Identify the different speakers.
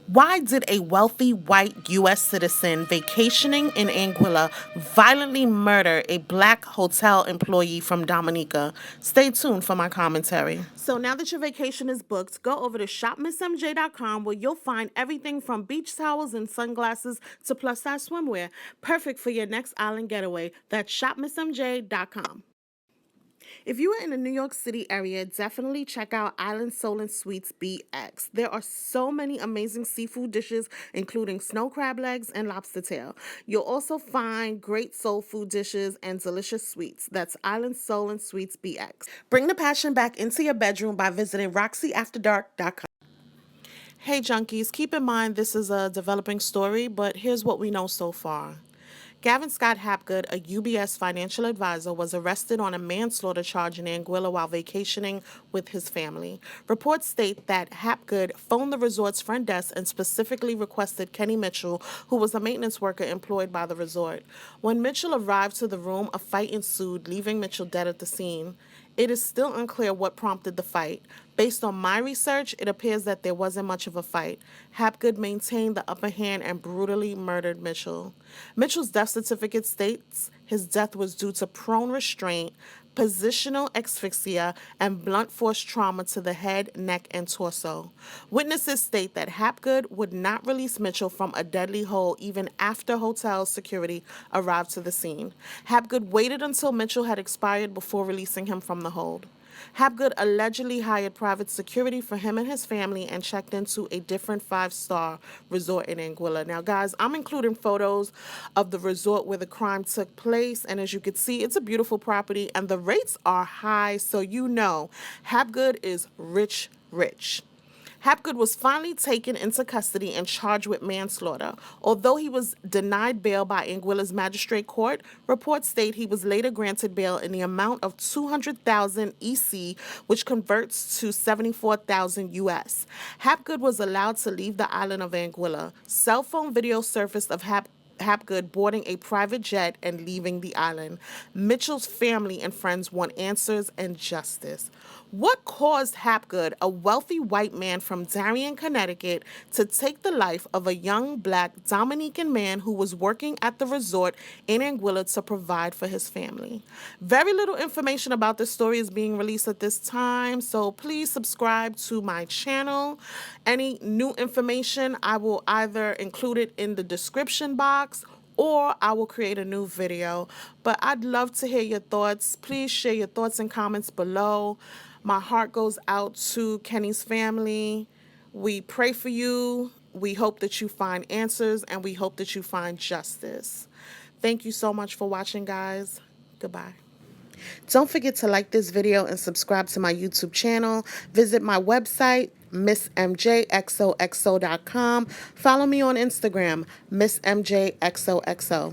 Speaker 1: Why did a wealthy white U.S. citizen vacationing in Anguilla violently murder a black hotel employee from Dominica? Stay tuned for my commentary. So now that your vacation is booked, go over to shopmissmj.com where you'll find everything from beach towels and sunglasses to plus-size swimwear. Perfect for your next island getaway. That's shopmissmj.com. If you are in the New York City area, definitely check out Island Soul and Sweets BX. There are so many amazing seafood dishes, including snow crab legs and lobster tail. You'll also find great soul food dishes and delicious sweets. That's Island Soul and Sweets BX. Bring the passion back into your bedroom by visiting RoxyAfterDark.com. Hey junkies, keep in mind this is a developing story, but here's what we know so far. Gavin Scott Hapgood, a UBS Financial Adviser, was arrested on a manslaughter charge in Anguilla while vacationing with his family. Reports state that Hapgood phoned the resort's front desk and specifically requested Kenny Mitchel, who was a maintenance worker employed by the resort. When Mitchell arrived to the room, a fight ensued, leaving Mitchell dead at the scene. It is still unclear what prompted the fight. Based on my research, it appears that there wasn't much of a fight. Hapgood maintained the upper hand and brutally murdered Mitchell. Mitchell's death certificate states his death was due to prone restraint, positional asphyxia, and blunt force trauma to the head, neck, and torso. Witnesses state that Hapgood would not release Mitchell from a deadly hole even after hotel security arrived to the scene. Hapgood waited until Mitchell had expired before releasing him from the hold. Hapgood allegedly hired private security for him and his family and checked into a different five-star resort in Anguilla. Now, guys, I'm including photos of the resort where the crime took place, and as you can see, it's a beautiful property, and the rates are high, so you know Hapgood is rich, rich. Hapgood was finally taken into custody and charged with manslaughter. Although he was denied bail by Anguilla's magistrate court, reports state he was later granted bail in the amount of 200,000 EC, which converts to 74,000 US. Hapgood was allowed to leave the island of Anguilla. Cell phone video surfaced of Hapgood boarding a private jet and leaving the island. Mitchell's family and friends want answers and justice. What caused Hapgood, a wealthy white man from Darien, Connecticut, to take the life of a young black Dominican man who was working at the resort in Anguilla to provide for his family? Very little information about this story is being released at this time, so please subscribe to my channel. Any new information, I will either include it in the description box or I will create a new video. But I'd love to hear your thoughts. Please share your thoughts and comments below. My heart goes out to Kenny's family. We pray for you. We hope that you find answers, and we hope that you find justice. Thank you so much for watching, guys. Goodbye. Don't forget to like this video and subscribe to my YouTube channel. Visit my website, MissMJXOXO.com. Follow me on Instagram, MissMJXOXO.